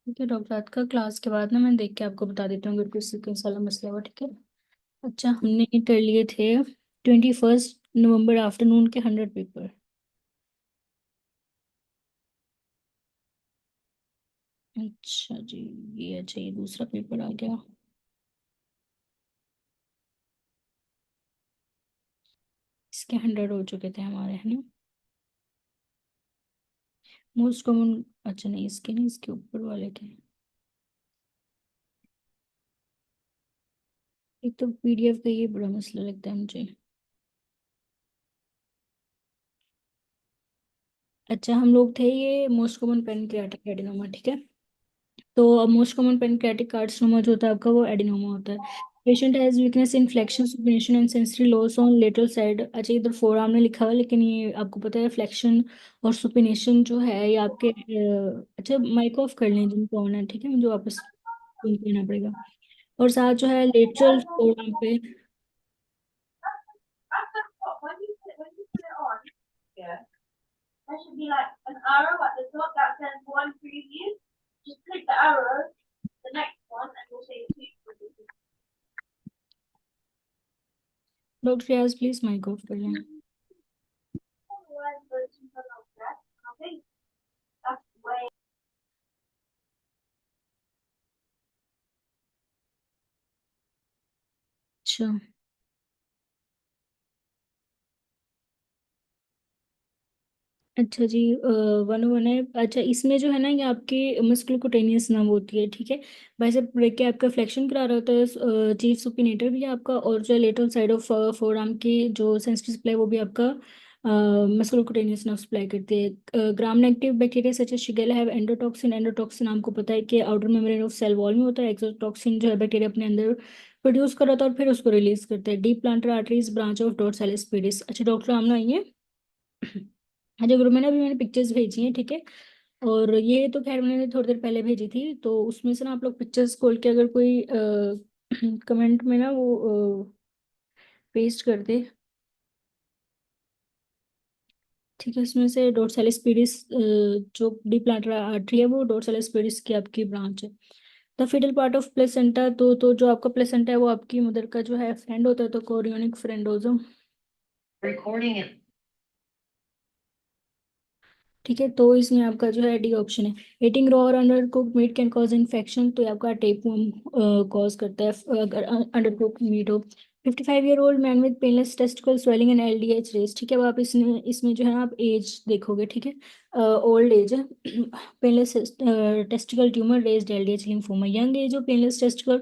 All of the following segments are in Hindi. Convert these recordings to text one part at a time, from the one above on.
ठीक है डॉक्टर, रात का क्लास के बाद ना मैं देख के आपको बता देती हूँ अगर कोई सीक्वेंस वाला मसला हुआ। ठीक है। अच्छा, हमने कर लिए थे 21 नवंबर आफ्टरनून के 100 पेपर। अच्छा जी, ये अच्छा, ये दूसरा पेपर आ गया। इसके 100 हो चुके थे हमारे, है ना। मोस्ट कॉमन, अच्छा नहीं इसके नहीं, इसके ऊपर वाले के। एक तो पीडीएफ का ये बड़ा मसला लगता है मुझे। अच्छा, हम लोग थे ये मोस्ट कॉमन पेनक्रियाटिक एडिनोमा। ठीक है। तो अब मोस्ट कॉमन पेनक्रियाटिक कार्सिनोमा जो होता है आपका, वो एडिनोमा होता है। Patient has weakness in flexion supination and sensory loss on lateral side. अच्छा, इधर फोर आर्म में लिखा हुआ है, लेकिन ये आपको पता है फ्लेक्शन और सुपिनेशन जो है ये आपके अच्छा माइक ऑफ कर लें जिनको ऑन है। ठीक है, मुझे वापस करना पड़ेगा। और साथ जो है लेटरल फोर आर्म पे। Doctor Riyaz please mic off कर लें। अच्छा। अच्छा जी, 101 है। अच्छा, इसमें जो है ना, ये आपकी मस्कुलोकुटेनियस नर्व होती है। ठीक है। वैसे ब्रेक के आपका फ्लेक्शन करा रहा होता है चीफ सुपिनेटर भी आपका, और जो lateral side of four arm की जो सेंसिटिव सप्लाई वो भी आपका मस्कुलोकुटेनियस नर्व सप्लाई करती है। Gram negative bacteria such as shigella have endotoxin. Endotoxin आपको पता है कि outer membrane of cell wall में होता है। एक्सोटॉक्सिन जो है बैक्टीरिया अपने अंदर प्रोड्यूस कर रहा था और फिर उसको रिलीज करता है। Deep plantar arteries branch of dorsalis pedis. अच्छा डॉक्टर, हम ना आइए। हाँ जी गुरु, मैंने पिक्चर्स भेजी हैं। ठीक है। और ये तो खैर मैंने थोड़ी देर पहले भेजी थी, तो उसमें से ना आप लोग पिक्चर्स खोल के अगर कोई कमेंट में ना वो पेस्ट कर दे। ठीक है। इसमें से डोर्सालिस पेडिस जो डी प्लांटर आर्टरी है वो डोर्सालिस पेडिस की आपकी ब्रांच है। The fetal part of placenta, तो जो आपका प्लेसेंटा है वो आपकी मदर का जो है फ्रेंड होता है, तो कोरियोनिक फ्रेंडोजम। ठीक है। तो इसमें आपका जो है डी ऑप्शन है। ईटिंग रॉ और under cook meat can cause infection, तो ये आपका टेपवर्म कॉज करता है अगर अंडर कुक मीट हो। 55 year old man with painless testicle swelling and LDH raise. ठीक है। अब आप इसमें इसमें जो है ना आप एज देखोगे। ठीक है। ओल्ड एज है। Painless testicle tumour raised LDH lymphoma. Young age हो, पेनलेस टेस्टिकल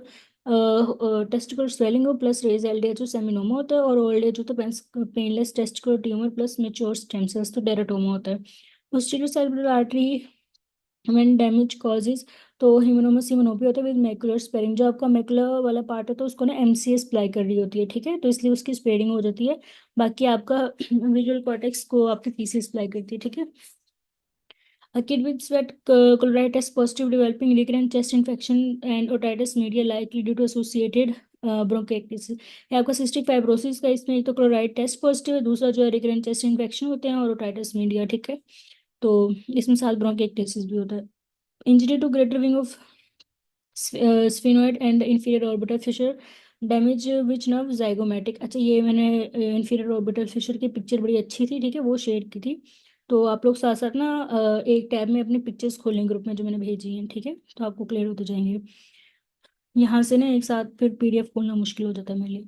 टेस्टिकल स्वेलिंग हो प्लस रेज एलडीएच हो, सेमिनोमा होता है। और ओल्ड एज हो तो painless testicle tumour plus mature stem cells, तो डेराटोमा होता है। posterior cerebral artery when damage causes, तो हिमोनोमस हिमोनोपी होता है विद मैकुलर स्पेरिंग। जो आपका मैकुलर वाला पार्ट है तो उसको ना एमसीएस अप्लाई कर रही होती है। ठीक है। तो इसलिए उसकी स्पेयरिंग हो जाती है। बाकी आपका विजुअल कॉर्टेक्स को आपकी फीसेस अप्लाई करती है। ठीक है। A kid with sweat chloride test positive developing recurrent chest infection and otitis media likely due to associated bronchitis। ये आपका सिस्टिक फाइब्रोसिस का इसमें एक तो क्लोराइड टेस्ट पॉजिटिव है, दूसरा जो है रिकरेंट चेस्ट इन्फेक्शन होते हैं और ओटाइटिस मीडिया। ठीक है। तो इसमें साथ ब्रोंकिएक्टिस भी होता है। Injury to greater wing of sphenoid and inferior orbital fissure damage which nerve zygomatic. अच्छा, ये मैंने इंफीरियर ऑर्बिटल फिशर की पिक्चर बड़ी अच्छी थी। ठीक है, वो शेयर की थी। तो आप लोग साथ साथ ना एक टैब में अपनी पिक्चर्स खोलें ग्रुप में जो मैंने भेजी हैं। ठीक है। तो आपको क्लियर होते जाएंगे। यहाँ से ना एक साथ फिर पीडीएफ खोलना मुश्किल हो जाता है मेरे लिए।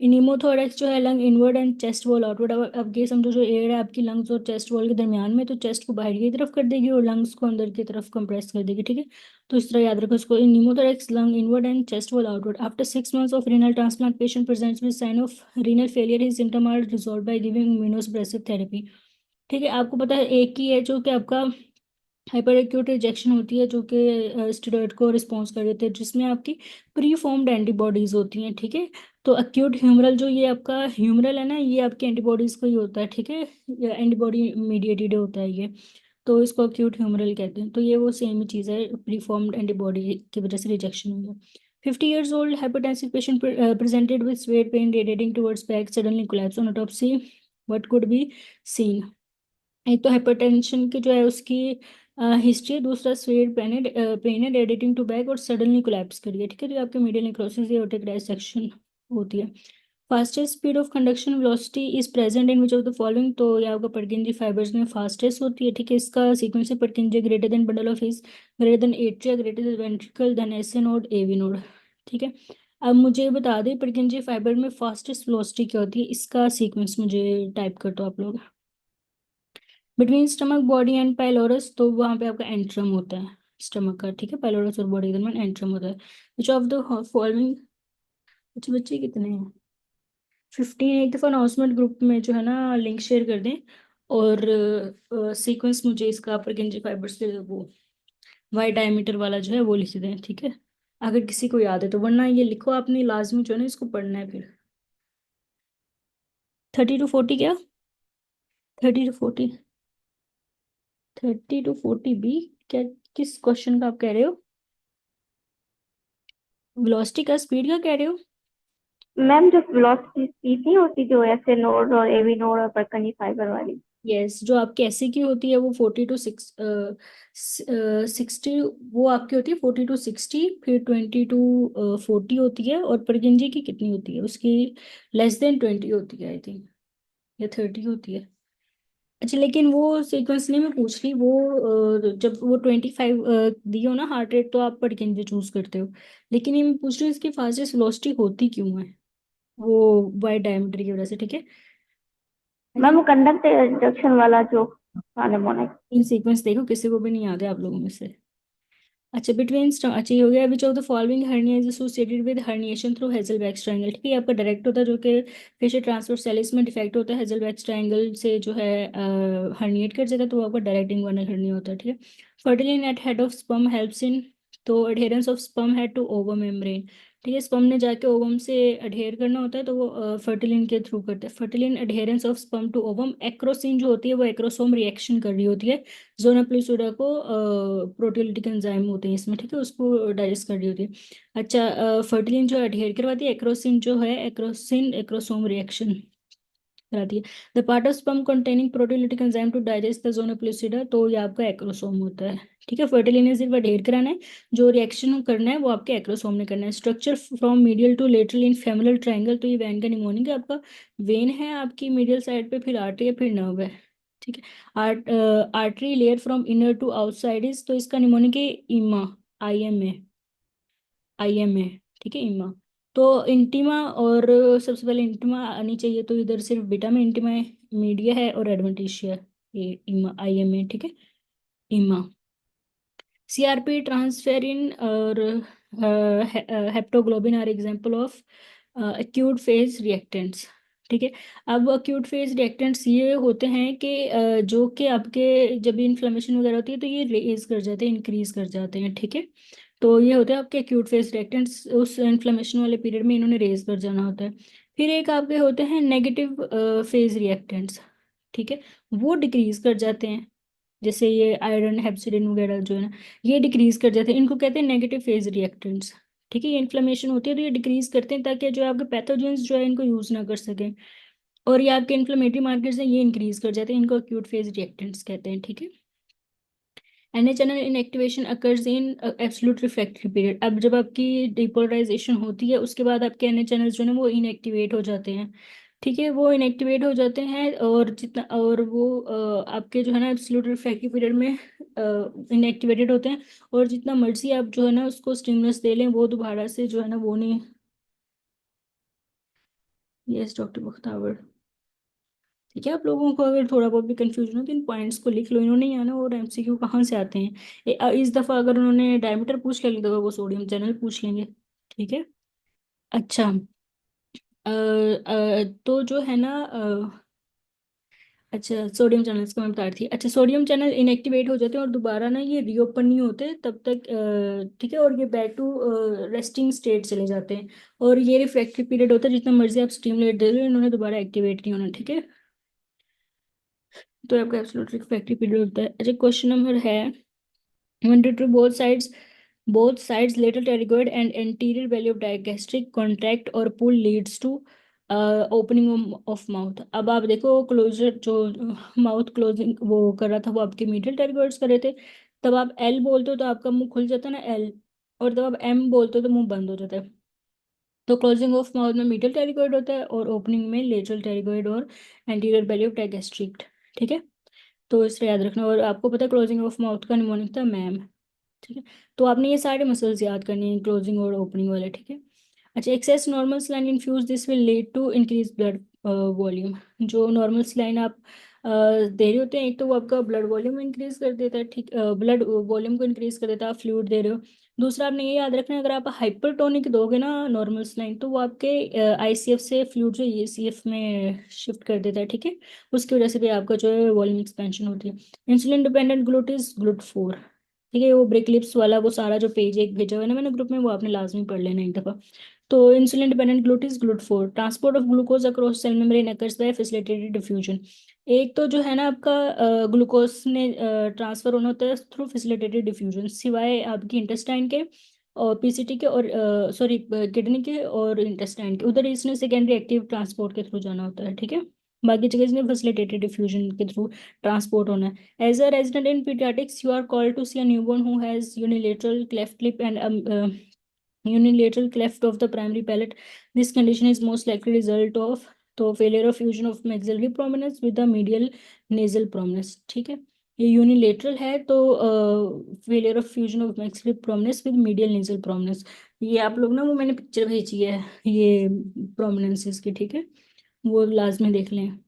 इनिमोथोरेक्स जो है lung inward and chest wall outward. अब ये समझो जो एयर है आपकी लंग्स और चेस्ट वॉल के दरमियान में, तो चेस्ट को बाहर की तरफ कर देगी और लंग्स को अंदर की तरफ कंप्रेस कर देगी। ठीक है। तो इस तरह याद रखो इसको। In pneumothorax lung inward and chest wall outward. After 6 months of renal transplant patient presents with sign of renal failure, his symptom are resolve by giving immunosuppressive therapy. ठीक है। आपको पता है एक ही है जो कि आपका हाइपर एक्यूट रिजेक्शन होती है, जो कि स्टेरॉइड को रिस्पॉन्स कर देते हैं, जिसमें आपकी प्री फॉर्म्ड एंटीबॉडीज होती हैं। ठीक है। तो अक्यूट ह्यूमरल जो ये आपका ह्यूमरल है ना, ये आपकी एंटीबॉडीज को ही होता है। ठीक है। एंटीबॉडी मीडिएटेड होता है ये। तो इसको अक्यूट ह्यूमरल कहते हैं। तो ये वो सेम ही चीज़ है, प्री फॉर्म्ड एंटीबॉडी की वजह से रिजेक्शन हुई है। 50 years old hypertensive patient presented with weight pain radiating towards back suddenly collapsed on autopsy, what could be seen। एक तो हाइपरटेंशन की जो है उसकी हिस्ट्री है, दूसरा स्वेयर पेन है रेडिटिंग टू बैक और सडनली कोलैप्स करिए, ठीक है। तो ये आपके मीडियल नेक्रोसिस या एओर्टिक डायसेक्शन होती है। Fastest speed of conduction velocity is present in which of the following, तो ये आपका पर्किंजी फाइबर्स में फास्टेस्ट होती है, ठीक है। इसका सीक्वेंस है Purkinje greater than bundle of His, greater than atria, greater than ventricle, then S node, AV node, ठीक है। अब मुझे बता दें पर्किंजी फाइबर में फास्टेस्ट वेलोसिटी क्या होती है, इसका सीक्वेंस मुझे टाइप कर दो आप लोग। Between stomach body and pylorus, तो वहाँ पे आपका एंट्रम होता है स्टमक का, ठीक है। पाइलोरस और बॉडी के दरमियान एंट्रम होता है। विच ऑफ द फॉलोइंग, अच्छे बच्चे कितने हैं, 15। एक दफ़ा अनाउंसमेंट ग्रुप में जो है ना लिंक शेयर कर दें, और सीक्वेंस मुझे इसका परकिंजी फाइबर से वो वाई डायमीटर वाला जो है वो लिख दें, ठीक है, अगर किसी को याद है तो। वरना ये लिखो आपने लाजमी जो है ना इसको पढ़ना है फिर। 30 to 40 क्या, 30 to 40, 30 to 40 बी, क्या, किस क्वेश्चन का आप कह रहे हो, वेलोसिटी का, स्पीड का कह रहे हो? मैम जो वेलोसिटी स्पीड नहीं होती, जो ऐसे नोड और एवी नोड और परकनी फाइबर वाली। यस, जो आपकी एससी की होती है वो 40 to 60, वो आपकी होती है 40 to 60, फिर 20 to 40 होती है, और परकिंजी की कितनी होती है उसकी, लेस देन 20 होती है आई थिंक, या 30 होती है। अच्छा, लेकिन वो सीक्वेंस नहीं मैं पूछ रही, वो जब वो 25 दियो ना हार्ट रेट, तो आप परकिंजी चूज करते हो। लेकिन ये मैं पूछ रही हूँ इसकी फास्टेस्ट वेलोसिटी होती क्यों है, वो वाई डायमीटर की वजह से, ठीक है। मैम वो कंडक्ट इंडक्शन वाला जो हार्मोनिक। इन सीक्वेंस देखो, किसी को भी नहीं याद है आप लोगों में से। अच्छा, बिटवीन, अच्छा ये हो गया। Which of the following hernia is associated with herniation through Hesselbach triangle, ठीक है। ये आपका डायरेक्ट होता है, जो कि फेशियल ट्रांसवर्स सैलिस में डिफेक्ट होता है, हेजलबैक ट्रायंगल से जो है हर्निएट कर जाता है, तो वो आपका डायरेक्ट इंगुइनल हर्निया होता है, ठीक है। Fertilin at head of sperm helps in, तो adherence of sperm head to ovum membrane, ठीक है। स्पर्म ने जाके ओवम से अडहेयर करना होता है, तो वो फर्टिलिन के थ्रू करते हैं। Fertilin adherence of sperm to ovum, acrosin जो होती है वो एक्रोसोम रिएक्शन कर रही होती है, जोना प्लूसिडा को, प्रोटियोलिटिक एंजाइम होते हैं इसमें, ठीक है, उसको डाइजेस्ट कर रही होती है। अच्छा, फर्टिलिन जो अडहेयर करवाती है, एक्रोसिन जो है, एक्रोसिन एक्रोसोम रिएक्शन कराती है। The part of sperm containing proteolytic enzyme to digest the zona pellucida, तो ये आपका एक्रोसोम होता है, ठीक है। फर्टिलिन ने सिर्फ अडहेयर कराना है, जो रिएक्शन करना है वो आपके एक्रोसोम ने करना है। Structure from medial to lateral in femoral triangle, तो ये वैन का निमोनिक है आपका, वेन है आपकी मीडियल साइड पे, फिर आर्टरी है, फिर नर्व है, ठीक है। Artery layer from inner to outside is, तो इसका निमोनिक है इमा, IMA, IMA, ठीक है, इमा। तो इंटिमा, और सबसे पहले इंटिमा आनी चाहिए, तो इधर सिर्फ बीटा में इंटिमा है, मीडिया है और एडवेंटिशिया है, ये इमा IMA, ठीक है, इमा। CRP, ट्रांसफेरिन और haptoglobin are example of acute phase reactants, ठीक है। अब acute फेज रिएक्टेंट्स ये होते हैं कि जो कि आपके जब इन्फ्लेमेशन वगैरह होती है तो ये रेज कर जाते हैं, इंक्रीज कर जाते हैं, ठीक है। तो ये होते हैं आपके acute फेज रिएक्टेंट्स, उस इन्फ्लेमेशन वाले पीरियड में इन्होंने रेज कर जाना होता है। फिर एक आपके होते हैं नेगेटिव फेज रिएक्टेंट्स, ठीक है, वो डिक्रीज कर जाते हैं, जैसे ये आयरन हेप्सिडिन वगैरह जो है ना, ये डिक्रीज कर जाते हैं, इनको कहते हैं नेगेटिव फेज रिएक्टेंट्स, ठीक है। ये इन्फ्लेमेशन होती है तो ये डिक्रीज करते हैं, ताकि जो है आपके पैथोजेंस जो है इनको यूज ना कर सकें, और ये आपके इन्फ्लेमेटरी मार्कर्स हैं ये इंक्रीज कर जाते हैं, इनको एक्यूट फेज रिएक्टेंट्स कहते हैं, ठीक है। NH channel inactivation occurs in absolute refractory period, अब जब आपकी डिपोलराइजेशन होती है उसके बाद आपके NH चैनल्स जो है ना वो इनएक्टिवेट हो जाते हैं, ठीक है, वो इनएक्टिवेट हो जाते हैं, और जितना, और वो आपके जो है ना एब्सोल्यूट रिफ्रैक्टरी पीरियड में इनएक्टिवेटेड होते हैं, और जितना मर्जी आप जो है ना उसको स्टिमुलस दे लें वो दोबारा से जो है ना वो नहीं। यस डॉक्टर बख्तावर, ठीक है। आप लोगों को अगर थोड़ा बहुत भी कंफ्यूजन हो तो इन पॉइंट्स को लिख लो, इन्होंने यहाँ ना, और MCQ कहाँ से आते हैं, इस दफ़ा अगर उन्होंने डायमीटर पूछ लिया, अगली दफ़ा वो सोडियम चैनल पूछ लेंगे, ठीक है। अच्छा, तो जो है ना, अच्छा सोडियम चैनल्स का मैं बता रही थी। अच्छा, सोडियम चैनल इनएक्टिवेट हो जाते हैं और दोबारा ना ये रीओपन नहीं होते तब तक, ठीक है, और ये बैक टू रेस्टिंग स्टेट चले जाते हैं, और ये रिफ्रैक्टरी पीरियड होता है, जितना मर्जी आप स्टिमुलेट दे दो इन्होंने दोबारा एक्टिवेट नहीं होना, ठीक है। तो आपका एब्सोल्यूट रिफ्रैक्टरी पीरियड होता है। अच्छा, क्वेश्चन नंबर है, when due to both sides lateral pterygoid and anterior belly of digastric contract or pull leads to opening of mouth. अब आप देखो क्लोजर जो माउथ क्लोजिंग वो कर रहा था वो आपके मीडियल टेरिगोइड्स कर रहे थे, तब आप एल बोलते हो तो आपका मुंह खुल जाता है ना, एल। और जब आप एम बोलते हो तो मुंह बंद हो जाता है। तो क्लोजिंग ऑफ माउथ में मीडियल टेरिगोइड होता है और ओपनिंग में लेटरल टेरिगोइड और एंटीरियर बेली ऑफ डायगेस्ट्रिक्ट। ठीक है, तो इसे याद रखना। और आपको पता है क्लोजिंग ऑफ माउथ का निमोनिक था मैम। ठीक है, तो आपने ये सारे मसल्स याद करने हैं, क्लोजिंग और ओपनिंग वाले। ठीक है। अच्छा, excess normal saline infuse this will lead to increase blood volume. जो नॉर्मल सलाइन आप दे रहे होते हैं, एक तो वो आपका ब्लड वॉल्यूम इंक्रीज कर देता है, ठीक, ब्लड वॉल्यूम को इंक्रीज कर देता है, आप फ्लूइड दे रहे हो। दूसरा आपने ये याद रखना है, अगर आप हाइपरटोनिक दोगे ना नॉर्मल सलाइन, तो वो आपके आईसीएफ से फ्लूइड जो ईसीएफ में शिफ्ट कर देता है। ठीक है, उसकी वजह से भी आपका जो है वॉल्यूम एक्सपेंशन होती है। Insulin dependent GLUT is GLUT 4। ठीक है, वो ब्रेक लिप्स वाला वो सारा जो पेज एक भेजा हुआ है ना मैंने ग्रुप में, वो आपने लाजमी पढ़ लेना एक दफा। तो insulin dependent GLUT 4, transport of glucose across cell membrane occurs by facilitated diffusion. एक तो जो है ना आपका ग्लूकोज ने ट्रांसफर होना होता है थ्रू फैसिलिटेटेड डिफ्यूजन, सिवाय आपकी इंटेस्टाइन के और पीसीटी के और सॉरी किडनी के और इंटेस्टाइन के, उधर इसने सेकेंडरी एक्टिव ट्रांसपोर्ट के थ्रू जाना होता है। ठीक है, बाकी जगह इसने फैसिलिटेटेड डिफ्यूजन के थ्रू ट्रांसपोर्ट होना है। As a resident in paediatrics you are called to see a newborn who has unilateral cleft lip and unilateral cleft of the primary palate. This condition is most likely result of तो failure of fusion of maxillary prominence with the medial nasal prominence। ठीक है, ये यूनिलेटरल है तो failure of fusion of maxillary prominence with medial nasal prominence। ये आप लोग ना, वो मैंने पिक्चर भेजी है ये प्रोमिनेंसेस की। ठीक है, वो लाजमी देख लें,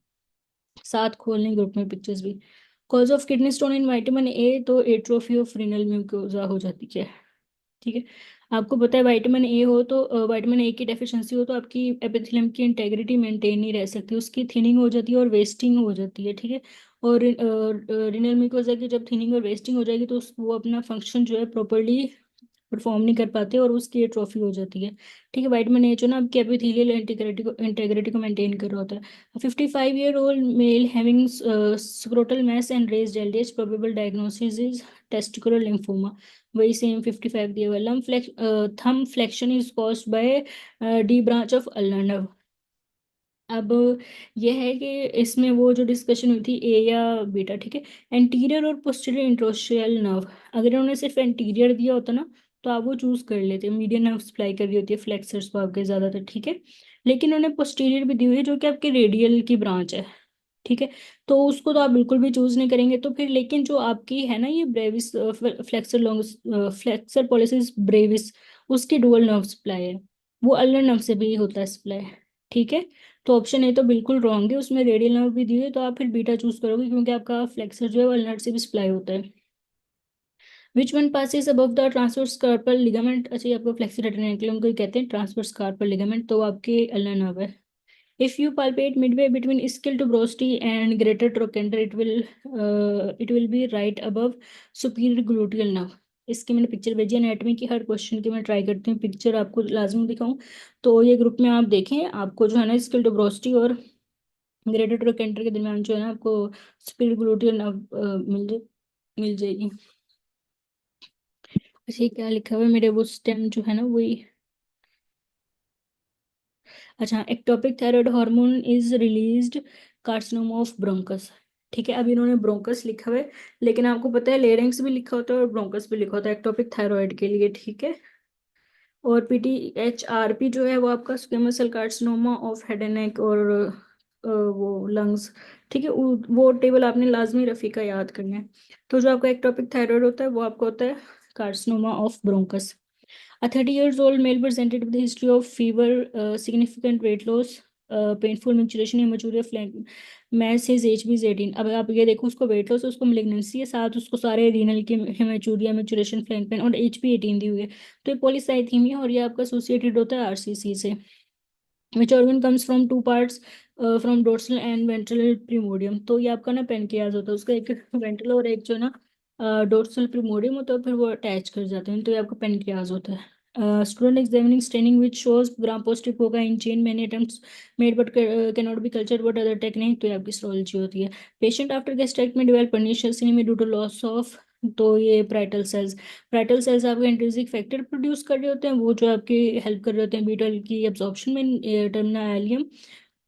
साथ खोल लें ग्रुप में पिक्चर्स भी। Cause of kidney stone in vitamin A, तो एट्रोफी ऑफ रीनल म्यूकोजा हो जाती है। ठीक है, आपको पता है विटामिन ए हो तो विटामिन ए की डेफिशिएंसी हो तो आपकी एपिथेलियम की इंटेग्रिटी मेंटेन नहीं रह सकती, उसकी थिनिंग हो जाती है और वेस्टिंग हो जाती है। ठीक है, और रिनल म्यूकोसा की जब थिनिंग और वेस्टिंग हो जाएगी तो वो अपना फंक्शन जो है प्रॉपरली परफॉर्म नहीं कर पाते और उसकी एट्रोफी हो जाती है। ठीक है, विटामिन ए जो ना आपकी एपिथेलियल इंटेग्रिटी को मेंटेन कर रहा होता है। 55-year-old male having scrotal mass and raised LDH, probable diagnosis is testicular lymphoma. वही सेम 55 दिया हुआ है। Thumb flexion is caused by the branch of ulnar nerve. अब यह है कि इसमें वो जो डिस्कशन हुई थी ए या बीटा। ठीक है, एंटीरियर और पोस्टीरियर इंटरोस्टिशियल नर्व, अगर इन्होंने सिर्फ एंटीरियर दिया होता ना तो आप वो चूज कर लेते, मीडियन नर्व सप्लाई कर रही होती है फ्लेक्सर्स को आपके ज्यादातर। ठीक है, लेकिन उन्होंने पोस्टीरियर भी दी हुई है जो कि आपके रेडियल की ब्रांच है। ठीक है, तो उसको तो आप बिल्कुल भी चूज नहीं करेंगे, तो फिर लेकिन जो आपकी है ना ये Brevis flexor longus flexor pollicis Brevis, उसकी डुअल नर्व सप्लाई है, वो अल्नर नर्व से भी होता है सप्लाई। ठीक है, तो ऑप्शन ए तो बिल्कुल रॉन्ग है, उसमें रेडियल नर्व भी दी है, तो आप फिर बीटा चूज करोगे क्योंकि आपका फ्लेक्सर जो है वो अल्नर से भी सप्लाई होता है। Which one passes above the transverse carpal ligament, अच्छा ये आपको फ्लेक्सर रेटिकुलम को ही कहते हैं ट्रांसवर्स कार्पल लिगामेंट, तो आपके अल्नर नर्व है। If you palpate midway between ischial tuberosity and greater trochanter, it will be right above superior gluteal nerve। इसकी मैंने पिक्चर भेजी एनाटॉमी की, हर क्वेश्चन की मैं ट्राई करती हूँ पिक्चर आपको लाजमी दिखाऊं। तो ये ग्रुप में आप देखें, आपको जो है ना स्किल टुब्रोसिटी और ग्रेटर ट्रोकेंटर के दरमियान जो है ना आपको सुपीरियर ग्लूटियल नर्व मिल जाएगी। अच्छा, ये क्या लिखा हुआ है मेरे, वो स्टेम जो है ना वही। अच्छा, ectopic thyroid hormone is released carcinoma of bronchus. ठीक है, अब इन्होंने ब्रोंकस लिखा हुआ है, लेकिन आपको पता है लेरिंक्स भी लिखा होता है और ब्रोंकस भी लिखा होता है एक्टोपिक थायराइड के लिए। ठीक है, और पीटीएचआरपी जो है वो आपका squamous cell carcinoma of head and neck और वो लंग्स। ठीक है, वो टेबल आपने लाजमी रफ़ी का याद करना है। तो जो आपका एक्टोपिक थायराइड होता है वो आपका होता है carcinoma of bronchus. A 30 years old male presented with a history of fever, significant weight loss, painful menstruation, hematuria, flank mass, his HB is 18। अब आप ये देखो, उसको वेट लॉस, उसको malignancy है, साथ उसको सारे रीनल की हेमेचूरिया, मेचुरेशन, फ्लैंक पेन और HB18 दी हुई है। तो ये पॉलीसाइथीमिया और ये आपका एसोसिएटेड होता है आरसीसी से। Which organ comes from two parts, from dorsal and ventral primordium. तो ये आपका ना पेनक्रियाज होता है, उसका एक वेंट्रल और एक जो ना डोर्सल प्रीमोडियम होता है, फिर वो अटैच कर जाते हैं, तो ये आपका पेनक्रियाज होता है। Student examining staining which shows gram positive होगा in chain many attempts made but can not be culture what other technique, तो ये आपकी स्ट्रोलॉजी होती है। Patient after gastrectomy develop pernicious anaemia due to loss of, तो ये प्राइटल सेल्स आपके इंट्रिंसिक फैक्टर प्रोड्यूस कर रहे होते हैं, वो जो आपकी हेल्प कर रहे होते हैं बीटल की एब्जॉर्प्शन में टर्मिनल एलियम।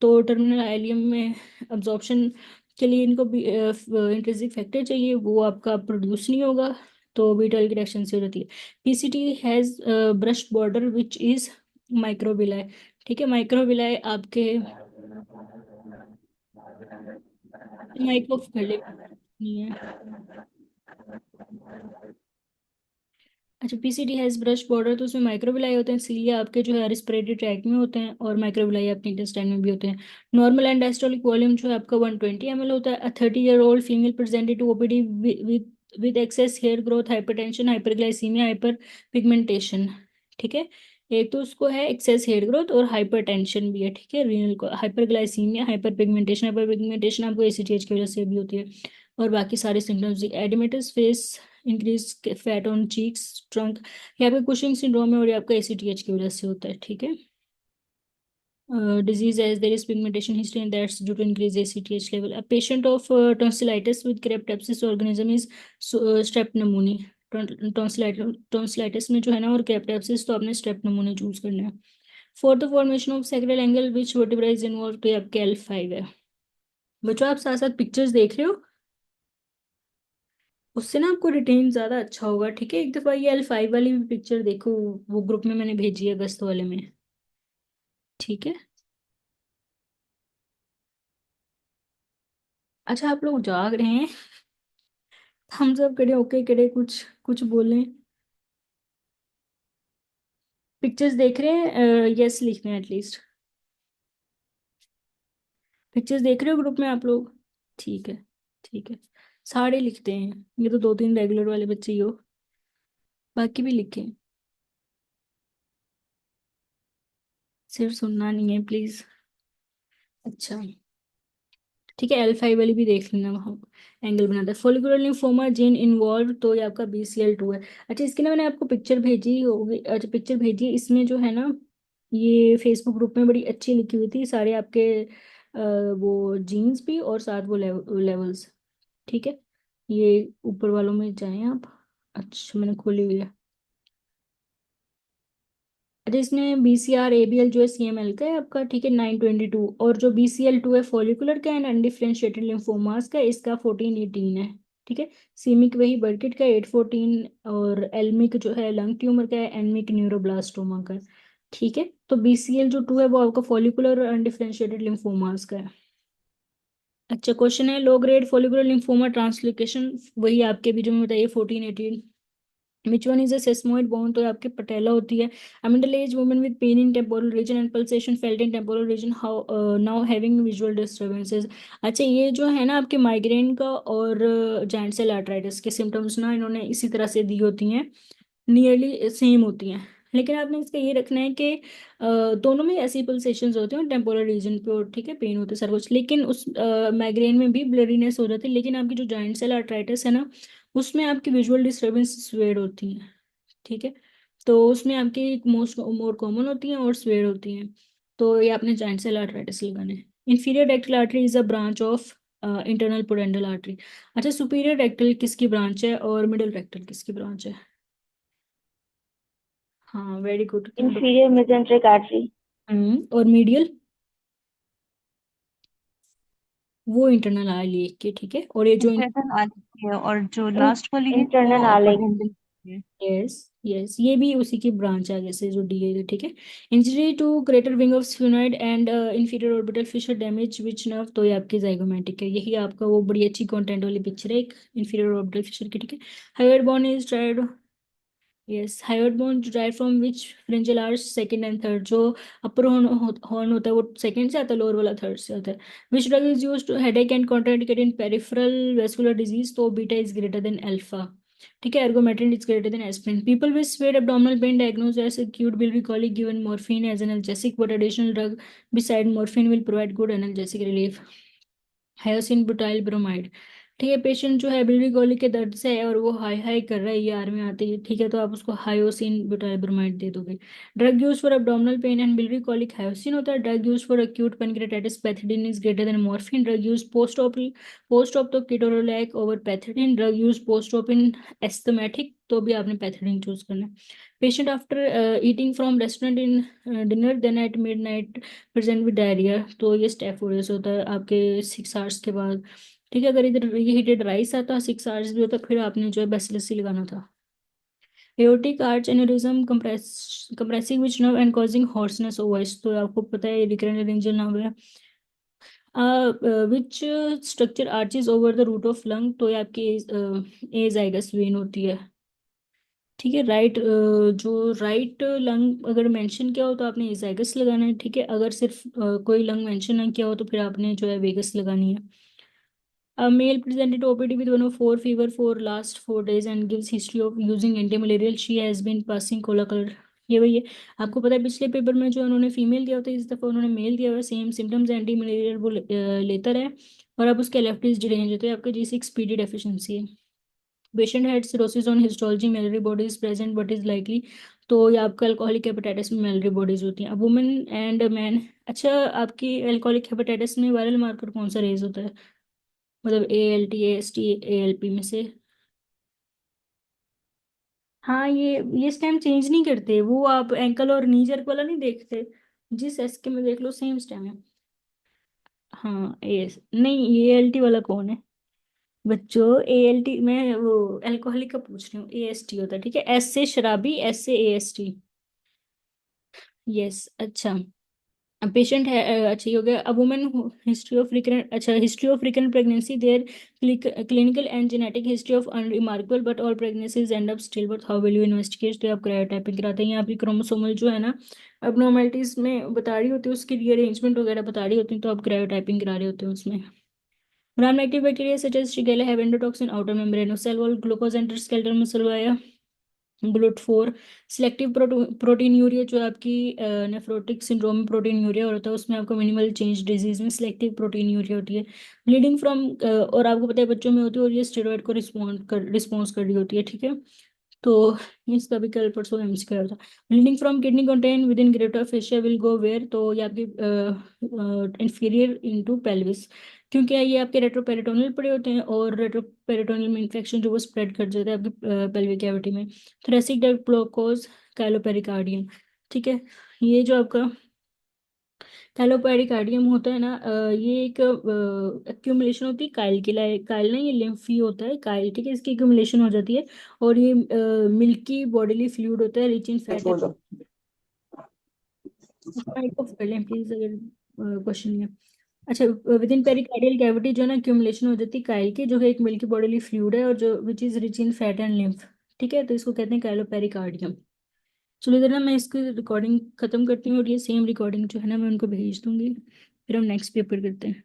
तो टर्मिनल एलियम में अब्जॉर्प्शन के लिए इनको इंट्रिंसिक फैक्टर चाहिए, वो आपका प्रोड्यूस नहीं होगा, तो बीटा की रिएक्शन से हो जाती है। PCT has brush border which is माइक्रोविलाय। ठीक है, माइक्रोविलाय आपके माइक ऑफ कर ले, नहीं है। अच्छा, पीसीडी हैज ब्रश बॉर्डर, तो उसमें माइक्रोविलाई होते हैं, इसलिए आपके जो है रिस्पिरेटरी ट्रैक में होते हैं, और माइक्रोविलाई आपके इंटेस्टाइन में भी होते हैं। नॉर्मल एंड डायस्टोलिक वॉल्यूम जो है आपका 120 ml होता है। A 30-year-old female presented to OPD with excess hair growth, hypertension, hyperglycaemia, hyper pigmentation. ठीक है, एक तो उसको है एक्सेस हेयर ग्रोथ और हाइपरटेंशन भी है। ठीक है, रीनल को हाइपरग्लाइसीमिया, हाइपर पिगमेंटेशन आपको एसीटीएच की वजह से भी होती है। और बाकी सारे symptoms, oedematous face, increase fat on cheeks, trunk, ये आपका कुशिंग सिंड्रोम है और ये आपका एसीटीएच की वजह से होता है। ठीक है, disease as there is pigmentation history and that's due to increased ACTH level. A patient of tonsillitis with Cryptopsis organism is strep pneumoniae. Tonsillitis में जो है ना और क्रेप्टोप्सिस, तो आपने स्ट्रेप नमूने चूज करना है। For the formation of sacral angle which vertebra is involve, तो ये आपके L5 है। बच्चों आप साथ साथ पिक्चर्स देख रहे हो, उससे ना आपको रिटेन ज्यादा अच्छा होगा। ठीक है, एक दफा ये L5 वाली भी पिक्चर देखो, वो ग्रुप में मैंने भेजी है अगस्त वाले में। ठीक है, अच्छा आप लोग जाग रहे हैं, हम सब खड़े होके खड़े कुछ कुछ बोलें। पिक्चर्स देख रहे हैं, यस लिखना है एटलीस्ट। पिक्चर्स देख रहे हो ग्रुप में आप लोग? ठीक है, ठीक है, सारे लिखते हैं, ये तो 2-3 रेगुलर वाले बच्चे ही हो, बाकी भी लिखें, सिर्फ सुनना नहीं है प्लीज। अच्छा, ठीक है, L5 वाली भी देख लेना, वहाँ एंगल बनाता है। फोलिकुलर लिम्फोमा जीन इन्वॉल्व, तो ये आपका BCL2 है। अच्छा, इसकी ना मैंने आपको पिक्चर भेजी होगी, अच्छा पिक्चर भेजी है, इसमें जो है ना ये फेसबुक ग्रुप में बड़ी अच्छी लिखी हुई थी, सारे आपके वो जीन्स भी और साथ वो लेवल्स। ठीक है, ये ऊपर वालों में जाएं आप। अच्छा, मैंने खोली हुई है। अच्छा, इसमें BCR-ABL जो है CML का है आपका, ठीक है, 922, और जो BCL2 है फॉलिकुलर का एंड अनडिफरेंशिएटेड लिम्फोमास का, इसका 14-18 है। ठीक है, सीमिक वही बर्किट का 8-14, और एलमिक जो है लंग ट्यूमर का है, एनमिक न्यूरोब्लास्टोमा का है। ठीक है, तो BCL जो 2 है वो आपका फॉलिकुलर और अनडिफरेंशिएटेड लिम्फोमास का है। अच्छा, क्वेश्चन है low grade follicular lymphoma translocation, वही आपके भी जो मैं बताइए 14-18, which one is a sesamoid bone, तो ये आपके पटेला होती है। A middle aged woman with pain in temporal region and pulsation felt in temporal region, how now having visual disturbances। अच्छा, ये जो है ना आपके माइग्रेन का और जॉइंट सेल आर्थराइटिस के सिम्टम्स ना इन्होंने इसी तरह से दी होती हैं, नियरली सेम होती हैं, लेकिन आपने इसका ये रखना है कि दोनों में ऐसी पल्सेशंस होती हैं टेम्पोरल रीजन पे, और ठीक है पेन होते हैं सर कुछ, लेकिन उस माइग्रेन में भी ब्लरीनेस हो जाती है, लेकिन आपकी जो जॉइंट सेल आर्थराइटिस है ना उसमें आपकी विजुअल डिस्टर्बेंस स्वेड होती हैं। ठीक है, तो उसमें आपकी मोस्ट मोर कॉमन होती हैं और स्वेड होती हैं, तो ये आपने जॉइंट सेल आर्थराइटिस लगाना है। Inferior rectal artery is a branch of internal pudendal artery. अच्छा, सुपीरियर रेक्टल किसकी ब्रांच है और मिडिल रेक्टल किसकी ब्रांच है? हाँ, very good. inferior mesenteric artery, और मीडियल, वो इंटरनल आय लेक के। ठीक है, और ये जो इंटरनल आ जाती है, और जो in, लास्ट वाली है internal वो alex, पोडेंटल है। यस, यस, ये भी उसी की ब्रांच आगे से जो डी है। ठीक है, injury to greater wing of sphenoid and inferior orbital fissure damage which nerve, तो ये आपकी जाइगोमैटिक है, यही आपका वो बड़ी अच्छी कंटेंट वाली पिक्चर है एक इंफीरियर ऑर्बिटल फिशर की। ठीक है, hyoid bone is derived, yes, hyoid bone derived from which pharyngeal arch second and third, जो अपर हॉर्न होता है वो सेकंड से आता है, लोअर वाला थर्ड से आता है। Which drug is used to headache and contraindicate in peripheral vascular disease, तो beta is greater than alpha. ठीक है, ergometrine is greater than aspirin. People with severe abdominal pain diagnose as acute will be colic given morphine as an analgesic, but additional drug beside morphine will provide good analgesic relief। Hyoscine butyl bromide, ठीक है, पेशेंट जो है बिलरी गोली के दर्द से है और वो हाई हाई कर रहा है ER में आते ही, ठीक है, तो आप उसको हायोसिन बुटाइल ब्रोमाइड दे दोगे। Drug use for abdominal pain and biliary colic hyoscine होता है। Drug use for acute pancreatitis pethidine is greater than morphine. Drug use post op तो ketorolac over pethidine. Drug use post op in asthmatic तो भी आपने पैथिडीन चूज करना है। Patient after eating from restaurant in dinner then at mid night present with diarrhoea, तो ये स्टेफोरेस होता है आपके 6 आवर्स के बाद। ठीक है, अगर इधर ये हीटेड राइस आता 6 आवर्स भी होता फिर आपने जो है बेसिलस ही लगाना था। Aortic arch aneurysm compressing which nerve and causing hoarseness और वॉइस, तो आपको पता है ये रिकरेंट लेरिंजियल नर्व है। Which structure arches over the root of lung, तो ये आपकी एजाइगस वेन होती है। ठीक है, जो राइट लंग अगर मेंशन किया हो तो आपने एजाइगस लगाना है। ठीक है, अगर सिर्फ कोई लंग मेंशन ना किया हो तो फिर आपने जो है वेगस लगानी है। A male presented to OPD with 104 fever for last 4 days and gives history of using anti-malarial. She has been passing cola color. ये वही है, आपको पता है पिछले पेपर में जो उन्होंने फीमेल दिया होता है, इस दफा उन्होंने मेल दिया हुआ है। सेम सिम्टम्स एंटी मलेरियल वो लेता है, और अब उसके लेफ्ट इज डिरेंज होते हैं, आपका G6PD डेफिशिएंसी है। Patient had cirrhosis on histology, Malory body is present but is likely, तो ये आपका अल्कोहलिक हेपेटाइटिस में मैलरी बॉडीज होती हैं। अब वुमेन एंड मैन, अच्छा आपकी अल्कोहलिक हेपेटाइटिस में वायरल मार्कर कौन सा रेज होता है, मतलब ALT AST ALP में से? हाँ, ये स्टेम चेंज नहीं करते वो, आप एंकल और नी jerk वाला नहीं देखते, जिस SK में देख लो सेम स्टेम है। हाँ, एस नहीं, ALT वाला कौन है बच्चों? ALT मैं वो अल्कोहलिक का पूछ रही हूँ, AST होता है। ठीक है, S से शराबी, S से AST। यस, अच्छा। पेशेंट है, अच्छा ये हो गया। अब वुमेन हिस्ट्री ऑफ रिकरेंट, अच्छा history of recurrent pregnancy there clinical and genetic history of unremarkable but all pregnancies end up still birth, how will you investigate, तो आप क्रायोटाइपिंग कराते हैं। यहाँ पे क्रोमोसोमल जो है ना abnormalities में बता रही होती है, उसकी रीअरेंजमेंट वगैरह बता रही होती है, तो आप क्रायोटाइपिंग करा रहे होते हैं उसमें। Gram negative bacteria such as shigella have endotoxin outer membrane cell wall glucose enter skeletal muscle via GLUT4। Selective proteinuria, जो आपकी नेफ्रोटिक सिंड्रोम में प्रोटीन यूरिया होता है, उसमें आपको मिनिमल चेंज डिजीज में सिलेक्टिव प्रोटीन यूरिया होती है। ब्लीडिंग फ्रॉम, और आपको पता है बच्चों में होती है, और ये स्टेरॉइड को रिस्पॉन्स कर रही होती है। ठीक है, तो इसका भी कल परसों MCQ आया था। Bleeding from kidney contain within greater fascia will go where, तो ये आपकी इंफीरियर इनटू पेल्विस, क्योंकि ये आपके रेट्रोपेरिटोनियल पड़े होते हैं, और रेट्रोपेरिटोनियल में इन्फेक्शन जो वो स्प्रेड कर जाता है आपकी पेल्विक कैविटी में। Thoracic duct blockage chylopericardium. ठीक है, ये जो आपका कैलोपेरिकार्डियम होता है ना, ये एक एक्यूमुलेशन होती है काइल की लाए, काइल ना ये लिम्फी होता है काइल। ठीक है, इसकी एक्यूमुलेशन हो जाती है, और ये मिल्की बॉडीली फ्लूइड होता है rich in fat. Mic off कर लें प्लीज अगर क्वेश्चन नहीं है। अच्छा, विद इन पेरिकार्डियल कैविटी जो है ना एक्यूमुलेशन हो जाती है काइल की, जो है एक मिल्की बॉडीली फ्लूइड है, और जो which is rich in fat and lymph. ठीक है, तो इसको कहते हैं कैलोपेरिकार्डियम। चलो इधर ना मैं इसकी रिकॉर्डिंग खत्म करती हूँ, और ये सेम रिकॉर्डिंग जो है ना मैं उनको भेज दूंगी, फिर हम नेक्स्ट पेपर करते हैं।